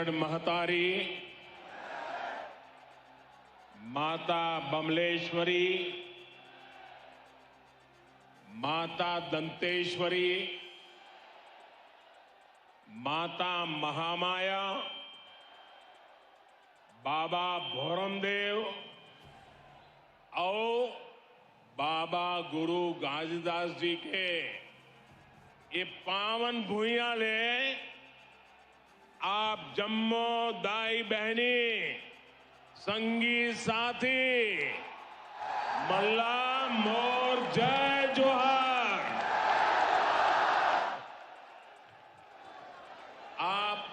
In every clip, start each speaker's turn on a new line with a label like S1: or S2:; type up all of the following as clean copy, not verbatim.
S1: छत्तीसगढ़ महतारी, माता बमलेश्वरी, माता दंतेश्वरी, माता महामाया, बाबा भोरमदेव और बाबा गुरु घासीदास जी के ये पावन भूइयां ले आप जम्मो दाई बहनी, संगी साथी, मल्ला मोर जय जोहार। आप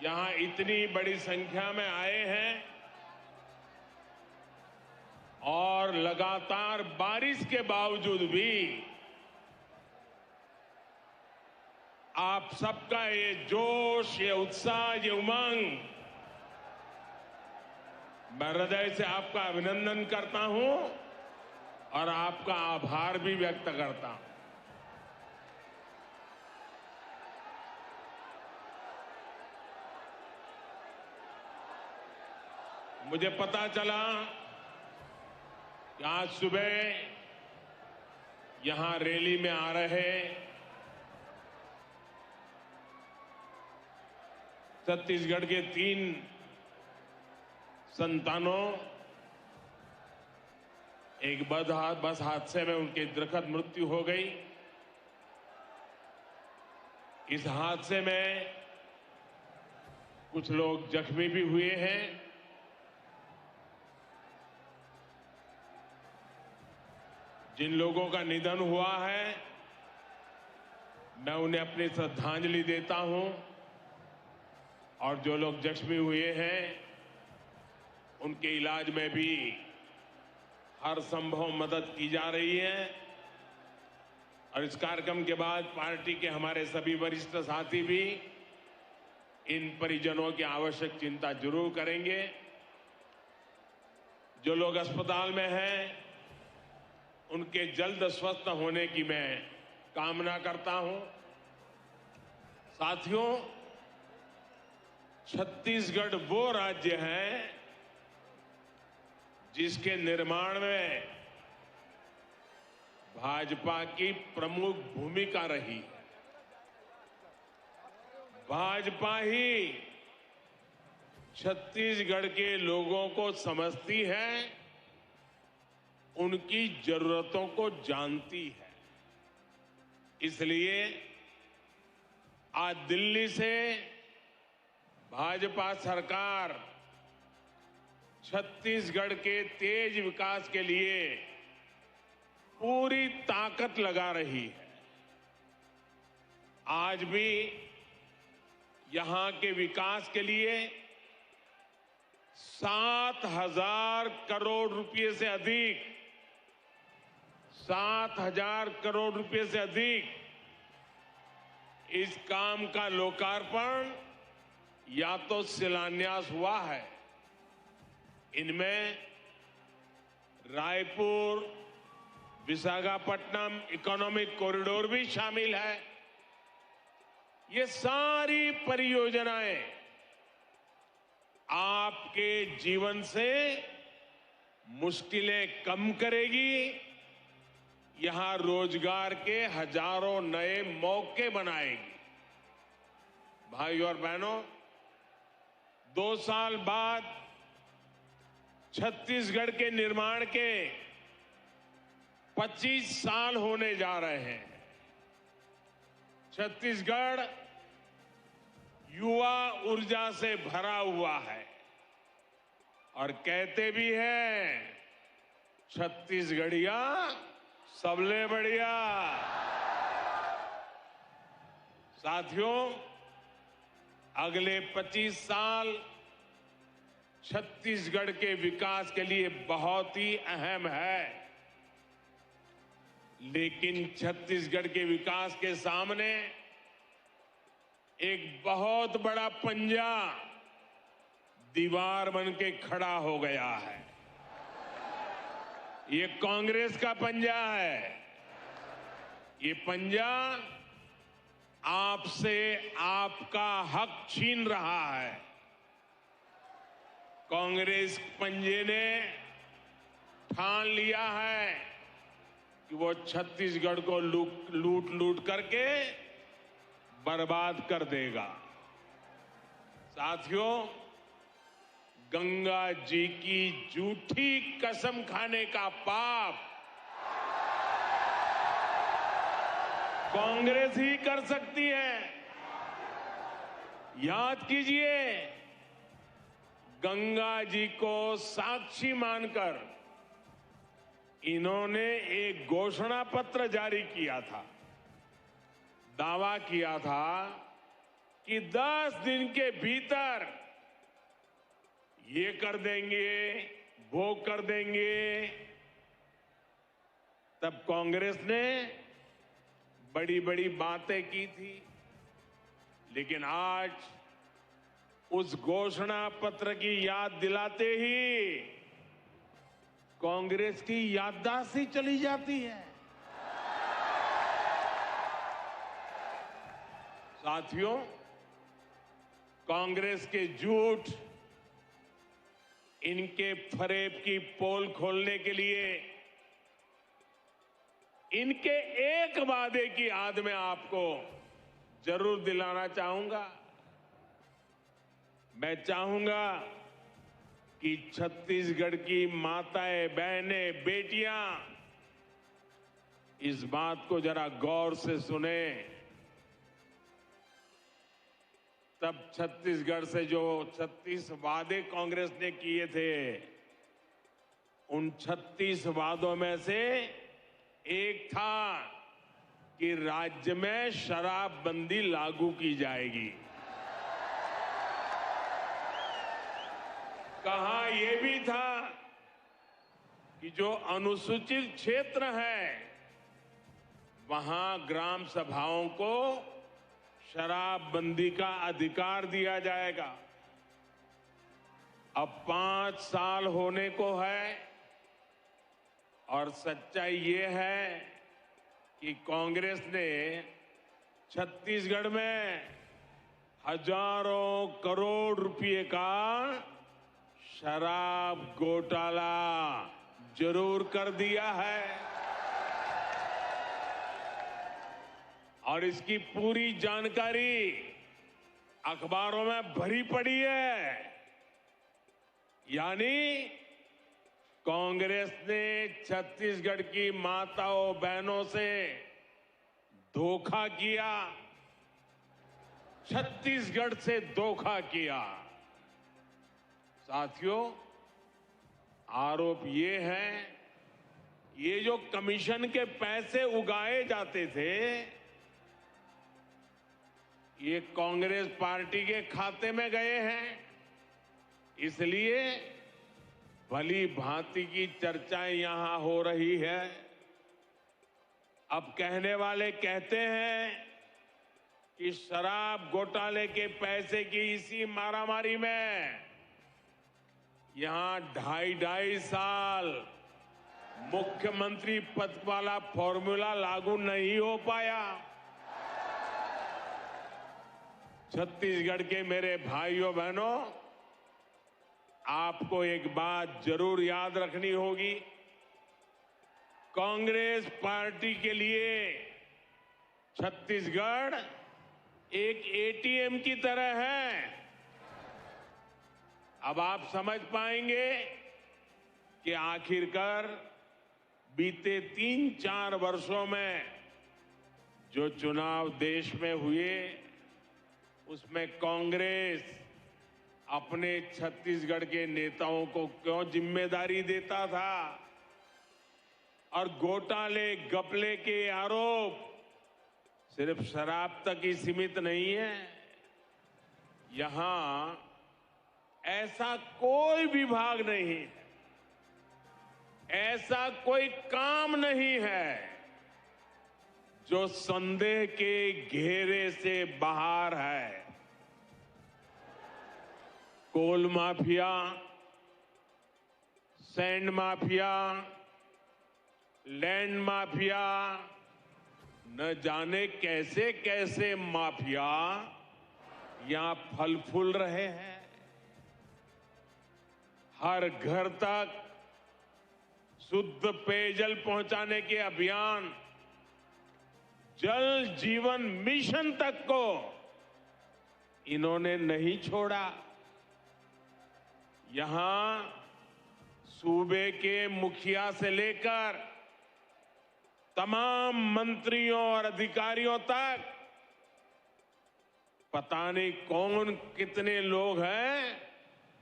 S1: यहां इतनी बड़ी संख्या में आए हैं और लगातार बारिश के बावजूद भी आप सबका ये जोश, ये उत्साह, ये उमंग, मैं हृदय से आपका अभिनंदन करता हूं और आपका आभार भी व्यक्त करता हूं। मुझे पता चला कि आज सुबह यहां रैली में आ रहे छत्तीसगढ़ के 3 संतानों, एक बस हादसे में उनकी दुखद मृत्यु हो गई। इस हादसे में कुछ लोग जख्मी भी हुए हैं। जिन लोगों का निधन हुआ है, मैं उन्हें अपनी श्रद्धांजलि देता हूं और जो लोग जख्मी हुए हैं उनके इलाज में भी हर संभव मदद की जा रही है। और इस कार्यक्रम के बाद पार्टी के हमारे सभी वरिष्ठ साथी भी इन परिजनों की आवश्यक चिंता जरूर करेंगे। जो लोग अस्पताल में हैं उनके जल्द स्वस्थ होने की मैं कामना करता हूं। साथियों, छत्तीसगढ़ वो राज्य है जिसके निर्माण में भाजपा की प्रमुख भूमिका रही है। भाजपा ही छत्तीसगढ़ के लोगों को समझती है, उनकी जरूरतों को जानती है। इसलिए आज दिल्ली से भाजपा सरकार छत्तीसगढ़ के तेज विकास के लिए पूरी ताकत लगा रही है। आज भी यहां के विकास के लिए 7,000 करोड़ रुपए से अधिक 7,000 करोड़ रुपए से अधिक इस काम का लोकार्पण या तो शिलान्यास हुआ है। इनमें रायपुर विशाखापट्टनम इकोनॉमिक कॉरिडोर भी शामिल है। ये सारी परियोजनाएं आपके जीवन से मुश्किलें कम करेगी, यहां रोजगार के हजारों नए मौके बनाएगी। भाइयों और बहनों, 2 साल बाद छत्तीसगढ़ के निर्माण के 25 साल होने जा रहे हैं। छत्तीसगढ़ युवा ऊर्जा से भरा हुआ है और कहते भी हैं, छत्तीसगढ़िया सबले बढ़िया। साथियों, अगले 25 साल छत्तीसगढ़ के विकास के लिए बहुत ही अहम है। लेकिन छत्तीसगढ़ के विकास के सामने एक बहुत बड़ा पंजा दीवार बन के खड़ा हो गया है। ये कांग्रेस का पंजा है। ये पंजा आपसे आपका हक छीन रहा है। कांग्रेस पंजे ने ठान लिया है कि वो छत्तीसगढ़ को लूट लूट करके बर्बाद कर देगा। साथियों, गंगा जी की झूठी कसम खाने का पाप कांग्रेस ही कर सकती है। याद कीजिए, गंगा जी को साक्षी मानकर इन्होंने एक घोषणा पत्र जारी किया था। दावा किया था कि 10 दिन के भीतर ये कर देंगे, वो कर देंगे। तब कांग्रेस ने बड़ी बड़ी बातें की थी, लेकिन आज उस घोषणा पत्र की याद दिलाते ही कांग्रेस की याददाश्त ही चली जाती है। साथियों, कांग्रेस के झूठ, इनके फरेब की पोल खोलने के लिए इनके एक वादे की याद में आपको जरूर दिलाना चाहूंगा। मैं चाहूंगा कि छत्तीसगढ़ की माताएं, बहनें, बेटियां इस बात को जरा गौर से सुने। तब छत्तीसगढ़ से जो 36 वादे कांग्रेस ने किए थे, उन 36 वादों में से एक था कि राज्य में शराबबंदी लागू की जाएगी। कहा यह भी था कि जो अनुसूचित क्षेत्र है, वहां ग्राम सभाओं को शराबबंदी का अधिकार दिया जाएगा। अब 5 साल होने को है और सच्चाई ये है कि कांग्रेस ने छत्तीसगढ़ में हजारों करोड़ रुपए का शराब घोटाला जरूर कर दिया है और इसकी पूरी जानकारी अखबारों में भरी पड़ी है। यानी कांग्रेस ने छत्तीसगढ़ की माताओं, बहनों से धोखा किया, छत्तीसगढ़ से धोखा किया। साथियों, आरोप ये है, ये जो कमीशन के पैसे उगाए जाते थे, ये कांग्रेस पार्टी के खाते में गए हैं। इसलिए भली भांति की चर्चाएं यहां हो रही है। अब कहने वाले कहते हैं कि शराब घोटाले के पैसे की इसी मारामारी में यहां 2.5 साल मुख्यमंत्री पद वाला फॉर्मूला लागू नहीं हो पाया। छत्तीसगढ़ के मेरे भाइयों बहनों, आपको एक बात जरूर याद रखनी होगी। कांग्रेस पार्टी के लिए छत्तीसगढ़ एक एटीएम की तरह है। अब आप समझ पाएंगे कि आखिरकार बीते 3-4 वर्षों में जो चुनाव देश में हुए, उसमें कांग्रेस अपने छत्तीसगढ़ के नेताओं को क्यों जिम्मेदारी देता था और घोटाले, घपले के आरोप सिर्फ शराब तक ही सीमित नहीं है। यहां ऐसा कोई विभाग नहीं है, ऐसा कोई काम नहीं है जो संदेह के घेरे से बाहर है। Coal mafia, sand mafia, land mafia, न जाने कैसे कैसे माफिया यहां फल फूल रहे हैं। हर घर तक शुद्ध पेयजल पहुंचाने के अभियान, जल जीवन मिशन तक को इन्होंने नहीं छोड़ा। यहां सूबे के मुखिया से लेकर तमाम मंत्रियों और अधिकारियों तक पता नहीं कौन कितने लोग हैं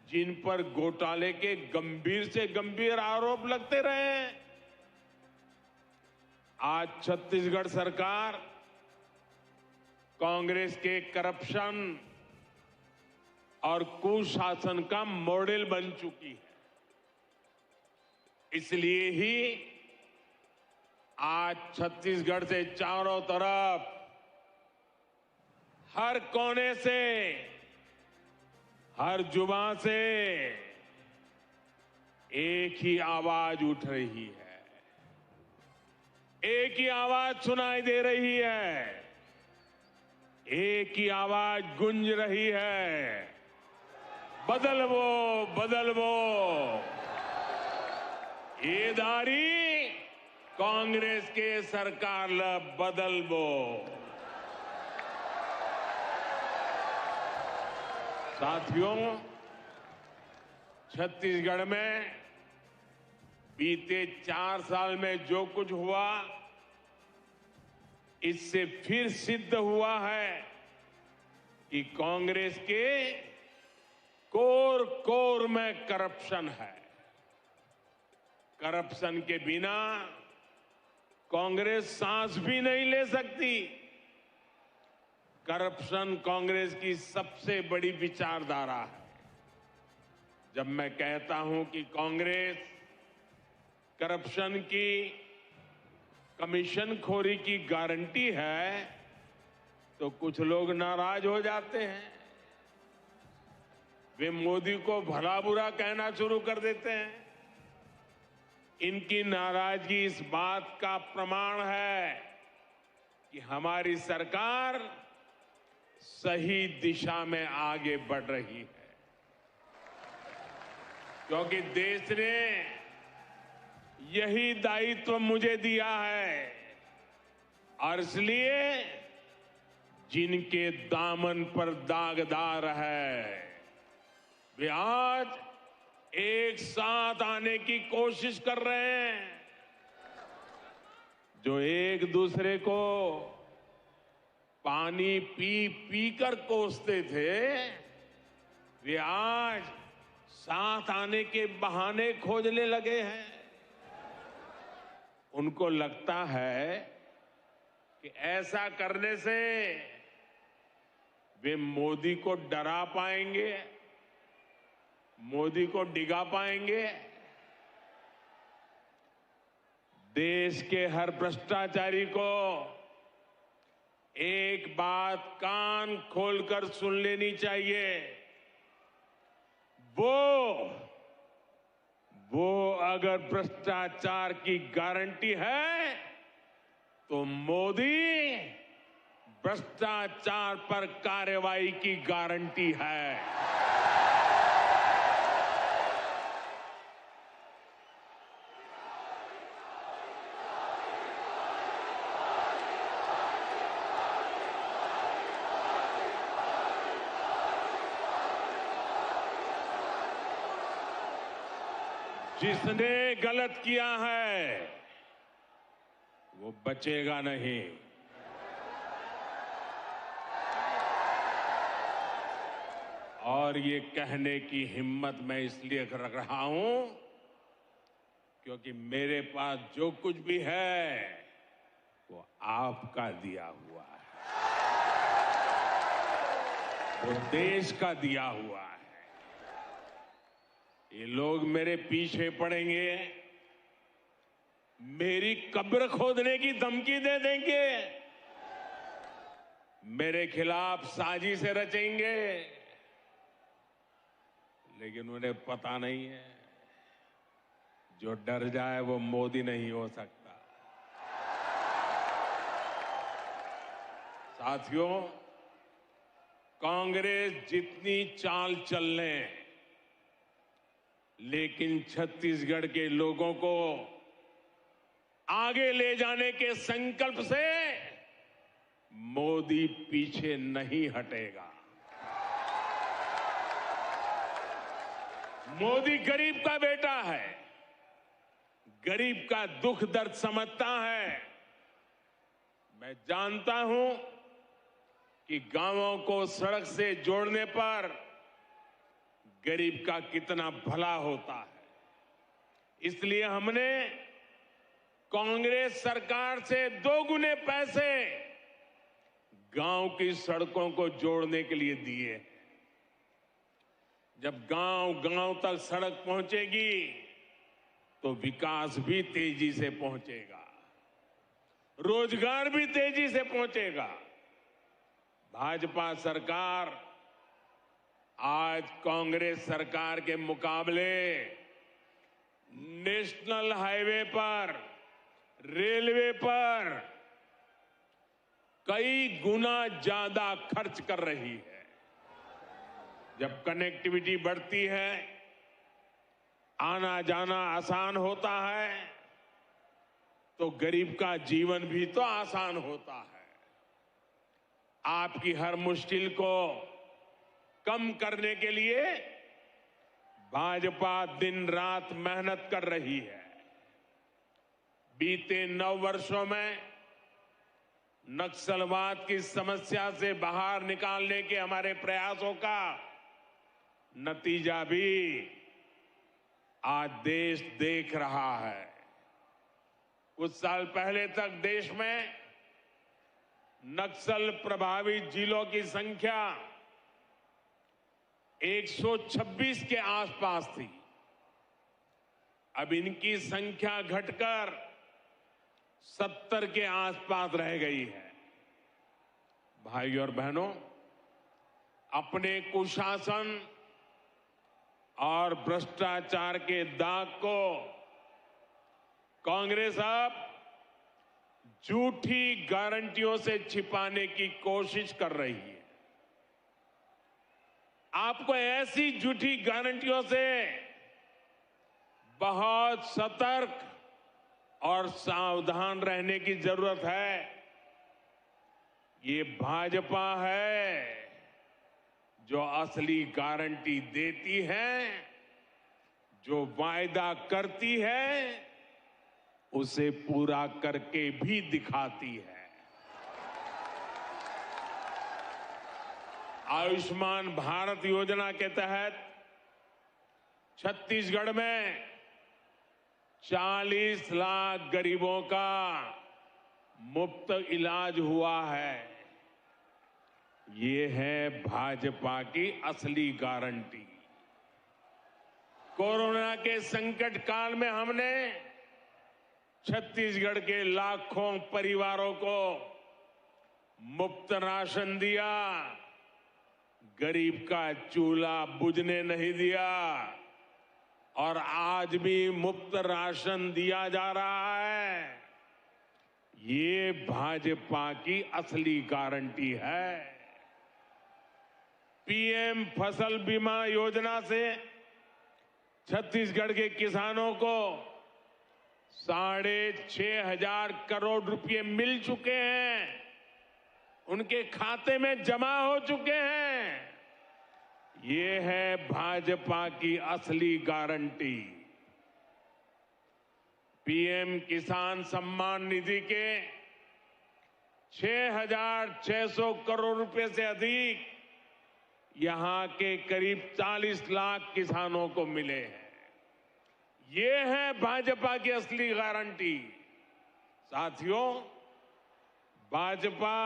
S1: जिन पर घोटाले के गंभीर से गंभीर आरोप लगते रहे। आज छत्तीसगढ़ सरकार कांग्रेस के करप्शन और कुशासन का मॉडल बन चुकी है। इसलिए ही आज छत्तीसगढ़ से चारों तरफ, हर कोने से, हर जुबान से एक ही आवाज उठ रही है, एक ही आवाज सुनाई दे रही है, एक ही आवाज गूंज रही है, बदलवो बदलवो। ये दारी कांग्रेस के सरकार ला बदलवो। साथियों, छत्तीसगढ़ में बीते 4 साल में जो कुछ हुआ, इससे फिर सिद्ध हुआ है कि कांग्रेस के कोर कोर में करप्शन है। करप्शन के बिना कांग्रेस सांस भी नहीं ले सकती। करप्शन कांग्रेस की सबसे बड़ी विचारधारा है। जब मैं कहता हूं कि कांग्रेस करप्शन की, कमीशन खोरी की गारंटी है, तो कुछ लोग नाराज हो जाते हैं। वे मोदी को भला बुरा कहना शुरू कर देते हैं। इनकी नाराजगी इस बात का प्रमाण है कि हमारी सरकार सही दिशा में आगे बढ़ रही है, क्योंकि देश ने यही दायित्व मुझे दिया है। और इसलिए जिनके दामन पर दागदार है, वे आज एक साथ आने की कोशिश कर रहे हैं। जो एक दूसरे को पानी पी पी कर कोसते थे, वे आज साथ आने के बहाने खोजने लगे हैं। उनको लगता है कि ऐसा करने से वे मोदी को डरा पाएंगे, मोदी को डिगा पाएंगे। देश के हर भ्रष्टाचारी को एक बात कान खोलकर सुन लेनी चाहिए। वो अगर भ्रष्टाचार की गारंटी है, तो मोदी भ्रष्टाचार पर कार्रवाई की गारंटी है। जिसने गलत किया है वो बचेगा नहीं। और ये कहने की हिम्मत मैं इसलिए रख रहा हूं क्योंकि मेरे पास जो कुछ भी है वो आपका दिया हुआ है, वो देश का दिया हुआ है। ये लोग मेरे पीछे पड़ेंगे, मेरी कब्र खोदने की धमकी दे देंगे, मेरे खिलाफ साजिशें रचेंगे, लेकिन उन्हें पता नहीं है जो डर जाए वो मोदी नहीं हो सकता। साथियों, कांग्रेस जितनी चाल चल ले, लेकिन छत्तीसगढ़ के लोगों को आगे ले जाने के संकल्प से मोदी पीछे नहीं हटेगा। मोदी गरीब का बेटा है, गरीब का दुख दर्द समझता है। मैं जानता हूं कि गांवों को सड़क से जोड़ने पर गरीब का कितना भला होता है। इसलिए हमने कांग्रेस सरकार से 2 गुने पैसे गांव की सड़कों को जोड़ने के लिए दिए हैं। जब गांव-गांव तक सड़क पहुंचेगी तो विकास भी तेजी से पहुंचेगा, रोजगार भी तेजी से पहुंचेगा। भाजपा सरकार आज कांग्रेस सरकार के मुकाबले नेशनल हाईवे पर, रेलवे पर कई गुना ज्यादा खर्च कर रही है। जब कनेक्टिविटी बढ़ती है, आना जाना आसान होता है, तो गरीब का जीवन भी तो आसान होता है। आपकी हर मुश्किल को कम करने के लिए भाजपा दिन रात मेहनत कर रही है। बीते 9 वर्षों में नक्सलवाद की समस्या से बाहर निकालने के हमारे प्रयासों का नतीजा भी आज देश देख रहा है। कुछ साल पहले तक देश में नक्सल प्रभावित जिलों की संख्या 126 के आसपास थी। अब इनकी संख्या घटकर 70 के आसपास रह गई है। भाई और बहनों, अपने कुशासन और भ्रष्टाचार के दाग को कांग्रेस अब झूठी गारंटियों से छिपाने की कोशिश कर रही है। आपको ऐसी झूठी गारंटियों से बहुत सतर्क और सावधान रहने की जरूरत है। ये भाजपा है जो असली गारंटी देती है, जो वायदा करती है उसे पूरा करके भी दिखाती है। आयुष्मान भारत योजना के तहत छत्तीसगढ़ में 40 लाख गरीबों का मुफ्त इलाज हुआ है। ये है भाजपा की असली गारंटी। कोरोना के संकट काल में हमने छत्तीसगढ़ के लाखों परिवारों को मुफ्त राशन दिया, गरीब का चूल्हा बुझने नहीं दिया और आज भी मुफ्त राशन दिया जा रहा है। ये भाजपा की असली गारंटी है। पीएम फसल बीमा योजना से छत्तीसगढ़ के किसानों को 6,500 करोड़ रुपए मिल चुके हैं, उनके खाते में जमा हो चुके हैं। ये है भाजपा की असली गारंटी। पीएम किसान सम्मान निधि के 6,600 करोड़ रुपए से अधिक यहां के करीब 40 लाख किसानों को मिले हैं। ये है भाजपा की असली गारंटी। साथियों, भाजपा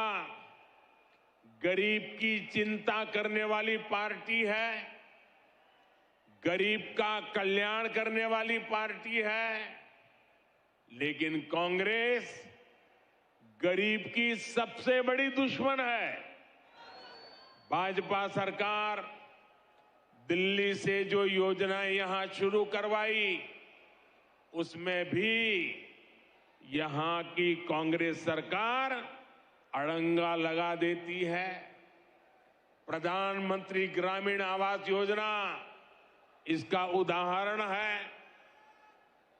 S1: गरीब की चिंता करने वाली पार्टी है, गरीब का कल्याण करने वाली पार्टी है, लेकिन कांग्रेस गरीब की सबसे बड़ी दुश्मन है। भाजपा सरकार दिल्ली से जो योजनाएं यहां शुरू करवाई, उसमें भी यहां की कांग्रेस सरकार अड़ंगा लगा देती है। प्रधानमंत्री ग्रामीण आवास योजना इसका उदाहरण है।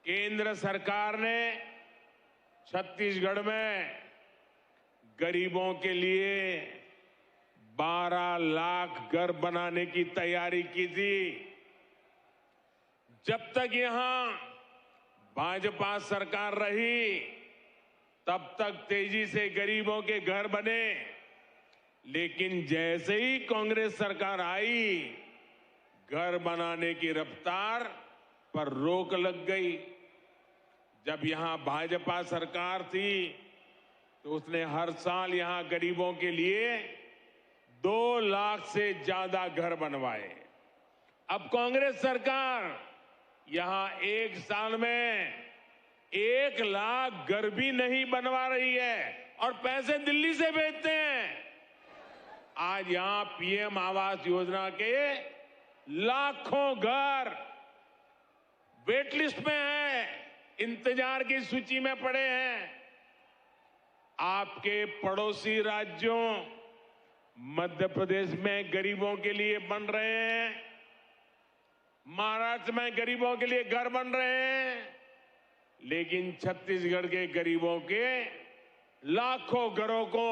S1: केंद्र सरकार ने छत्तीसगढ़ में गरीबों के लिए 12 लाख घर बनाने की तैयारी की थी। जब तक यहां भाजपा सरकार रही तब तक तेजी से गरीबों के घर बने, लेकिन जैसे ही कांग्रेस सरकार आई, घर बनाने की रफ्तार पर रोक लग गई। जब यहां भाजपा सरकार थी तो उसने हर साल यहां गरीबों के लिए 2 लाख से ज्यादा घर बनवाए। अब कांग्रेस सरकार यहां एक साल में 1 लाख घर भी नहीं बनवा रही है और पैसे दिल्ली से भेजते हैं। आज यहां पीएम आवास योजना के लाखों घर वेटलिस्ट में हैं, इंतजार की सूची में पड़े हैं। आपके पड़ोसी राज्यों मध्य प्रदेश में गरीबों के लिए बन रहे हैं, महाराष्ट्र में गरीबों के लिए घर बन रहे हैं, लेकिन छत्तीसगढ़ के गरीबों के लाखों घरों को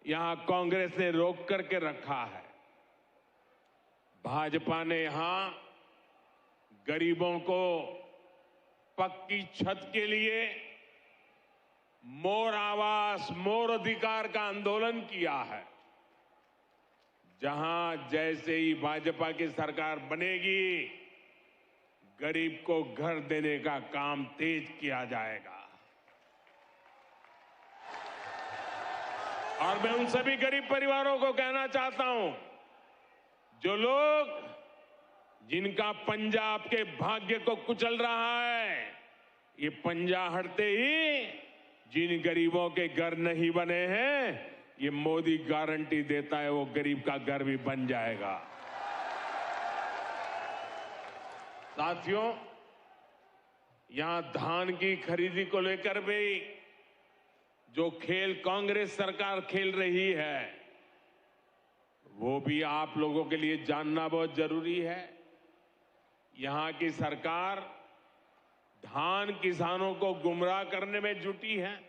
S1: यहां कांग्रेस ने रोक करके रखा है। भाजपा ने यहां गरीबों को पक्की छत के लिए मोर आवास मोर अधिकार का आंदोलन किया है। जहां जैसे ही भाजपा की सरकार बनेगी, गरीब को घर देने का काम तेज किया जाएगा। और मैं उन सभी गरीब परिवारों को कहना चाहता हूं, जो लोग जिनका पंजा आपके भाग्य को कुचल रहा है, ये पंजा हटते ही जिन गरीबों के घर नहीं बने हैं, ये मोदी गारंटी देता है वो गरीब का घर भी बन जाएगा। साथियों, यहां धान की खरीदी को लेकर भी जो खेल कांग्रेस सरकार खेल रही है, वो भी आप लोगों के लिए जानना बहुत जरूरी है। यहां की सरकार धान किसानों को गुमराह करने में जुटी है,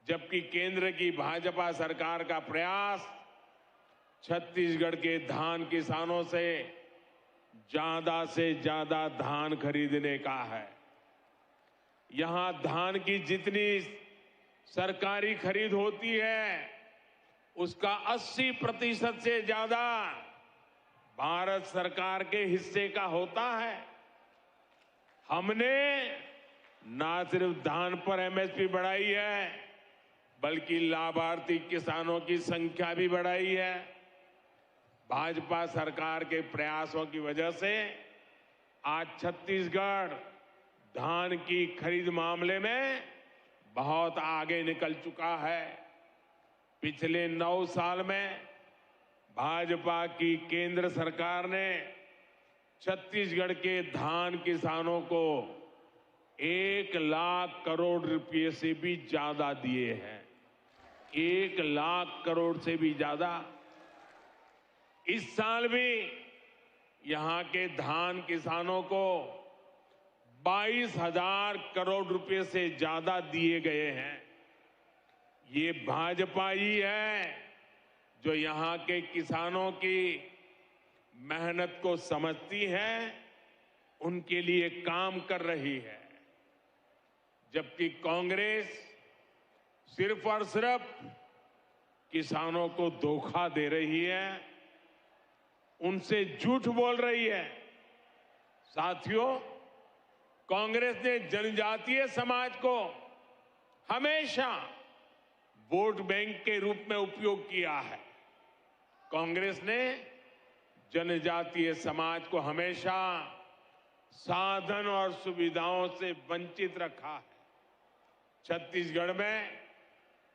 S1: जबकि केंद्र की भाजपा सरकार का प्रयास छत्तीसगढ़ के धान किसानों से ज्यादा धान खरीदने का है। यहां धान की जितनी सरकारी खरीद होती है, उसका 80% से ज्यादा भारत सरकार के हिस्से का होता है। हमने ना सिर्फ धान पर एमएसपी बढ़ाई है, बल्कि लाभार्थी किसानों की संख्या भी बढ़ाई है। भाजपा सरकार के प्रयासों की वजह से आज छत्तीसगढ़ धान की खरीद मामले में बहुत आगे निकल चुका है। पिछले 9 साल में भाजपा की केंद्र सरकार ने छत्तीसगढ़ के धान किसानों को 1 लाख करोड़ रुपए से भी ज्यादा दिए हैं। 1 लाख करोड़ से भी ज्यादा। इस साल भी यहां के धान किसानों को 22,000 करोड़ रुपए से ज्यादा दिए गए हैं। ये भाजपा ही है जो यहां के किसानों की मेहनत को समझती है, उनके लिए काम कर रही है। जबकि कांग्रेस सिर्फ और सिर्फ किसानों को धोखा दे रही है, उनसे झूठ बोल रही है। साथियों, कांग्रेस ने जनजातीय समाज को हमेशा वोट बैंक के रूप में उपयोग किया है। कांग्रेस ने जनजातीय समाज को हमेशा साधन और सुविधाओं से वंचित रखा है। छत्तीसगढ़ में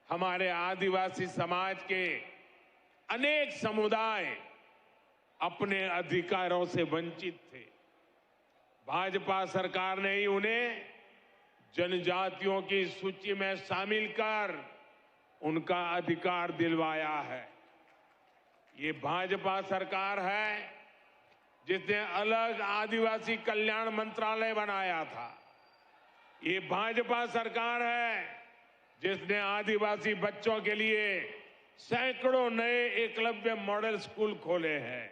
S1: हमारे आदिवासी समाज के अनेक समुदाय अपने अधिकारों से वंचित थे। भाजपा सरकार ने ही उन्हें जनजातियों की सूची में शामिल कर उनका अधिकार दिलवाया है। ये भाजपा सरकार है जिसने अलग आदिवासी कल्याण मंत्रालय बनाया था। ये भाजपा सरकार है जिसने आदिवासी बच्चों के लिए सैकड़ों नए एकलव्य मॉडल स्कूल खोले हैं।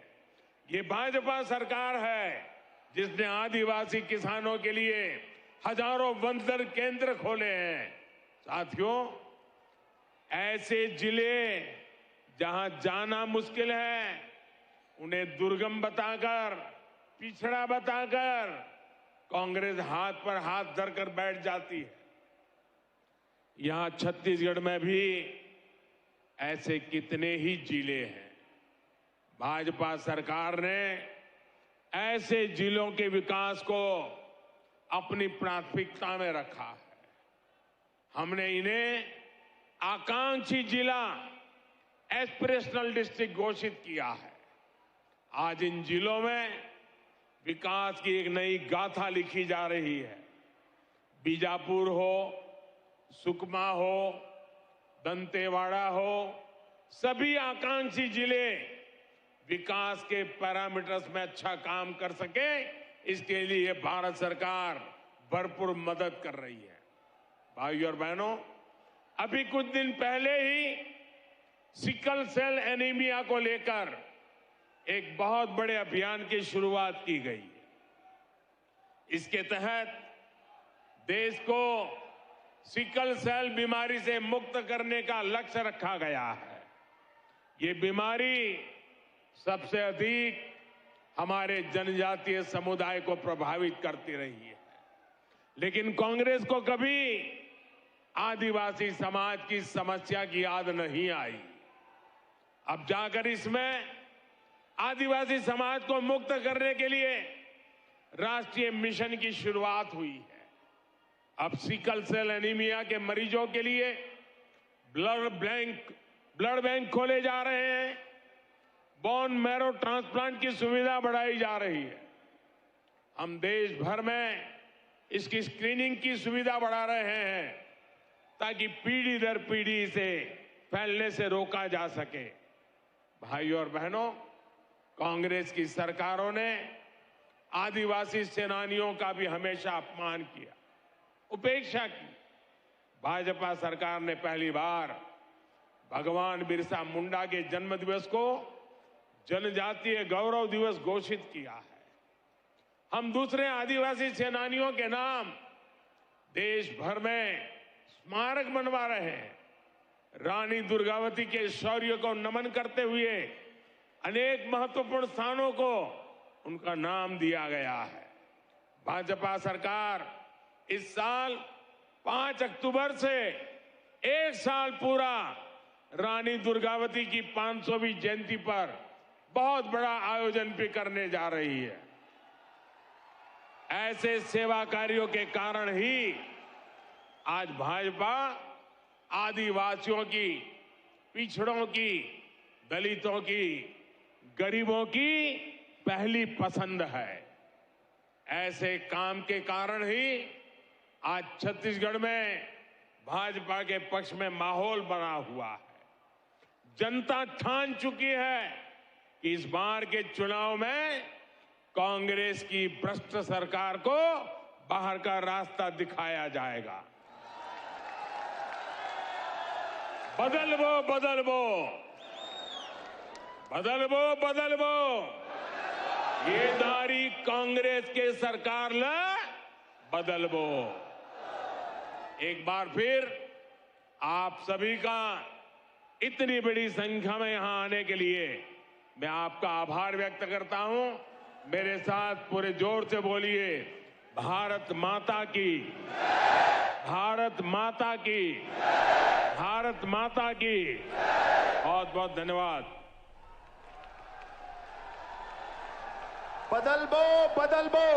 S1: ये भाजपा सरकार है जिसने आदिवासी किसानों के लिए हजारों वनधन केंद्र खोले हैं। साथियों, ऐसे जिले जहां जाना मुश्किल है, उन्हें दुर्गम बताकर, पिछड़ा बताकर कांग्रेस हाथ पर हाथ धरकर बैठ जाती है। यहां छत्तीसगढ़ में भी ऐसे कितने ही जिले हैं। भाजपा सरकार ने ऐसे जिलों के विकास को अपनी प्राथमिकता में रखा है। हमने इन्हें आकांक्षी जिला, एस्पिरेशनल डिस्ट्रिक्ट घोषित किया है। आज इन जिलों में विकास की एक नई गाथा लिखी जा रही है। बीजापुर हो, सुकमा हो, दंतेवाड़ा हो, सभी आकांक्षी जिले विकास के पैरामीटर्स में अच्छा काम कर सके, इसके लिए भारत सरकार भरपूर मदद कर रही है। भाइयों और बहनों, अभी कुछ दिन पहले ही सिकल सेल एनीमिया को लेकर एक बहुत बड़े अभियान की शुरुआत की गई है। इसके तहत देश को सिकल सेल बीमारी से मुक्त करने का लक्ष्य रखा गया है। ये बीमारी सबसे अधिक हमारे जनजातीय समुदाय को प्रभावित करती रही है, लेकिन कांग्रेस को कभी आदिवासी समाज की समस्या की याद नहीं आई। अब जाकर इसमें आदिवासी समाज को मुक्त करने के लिए राष्ट्रीय मिशन की शुरुआत हुई है। अब सिकल सेल एनीमिया के मरीजों के लिए ब्लड बैंक खोले जा रहे हैं। बोन मैरो ट्रांसप्लांट की सुविधा बढ़ाई जा रही है। हम देश भर में इसकी स्क्रीनिंग की सुविधा बढ़ा रहे हैं ताकि पीढ़ी दर पीढ़ी इसे फैलने से रोका जा सके। भाइयों और बहनों, कांग्रेस की सरकारों ने आदिवासी सेनानियों का भी हमेशा अपमान किया, उपेक्षा की। भाजपा सरकार ने पहली बार भगवान बिरसा मुंडा के जन्म दिवस को जनजातीय गौरव दिवस घोषित किया है। हम दूसरे आदिवासी सेनानियों के नाम देश भर में स्मारक बनवा रहे हैं। रानी दुर्गावती के शौर्य को नमन करते हुए अनेक महत्वपूर्ण स्थानों को उनका नाम दिया गया है। भाजपा सरकार इस साल 5 अक्टूबर से एक साल पूरा रानी दुर्गावती की 500वीं जयंती पर बहुत बड़ा आयोजन भी करने जा रही है। ऐसे सेवा कार्यों के कारण ही आज भाजपा आदिवासियों की, पिछड़ों की, दलितों की, गरीबों की पहली पसंद है। ऐसे काम के कारण ही आज छत्तीसगढ़ में भाजपा के पक्ष में माहौल बना हुआ है। जनता ठान चुकी है कि इस बार के चुनाव में कांग्रेस की भ्रष्ट सरकार को बाहर का रास्ता दिखाया जाएगा। बदलवो बदलवो बदलवो बदलवो ये दारी कांग्रेस के सरकार ला बदलवो। एक बार फिर आप सभी का इतनी बड़ी संख्या में यहां आने के लिए मैं आपका आभार व्यक्त करता हूं। मेरे साथ पूरे जोर से बोलिए, भारत माता की, भारत माता की, भारत माता की। बहुत बहुत धन्यवाद।
S2: बदलबो बदलबो।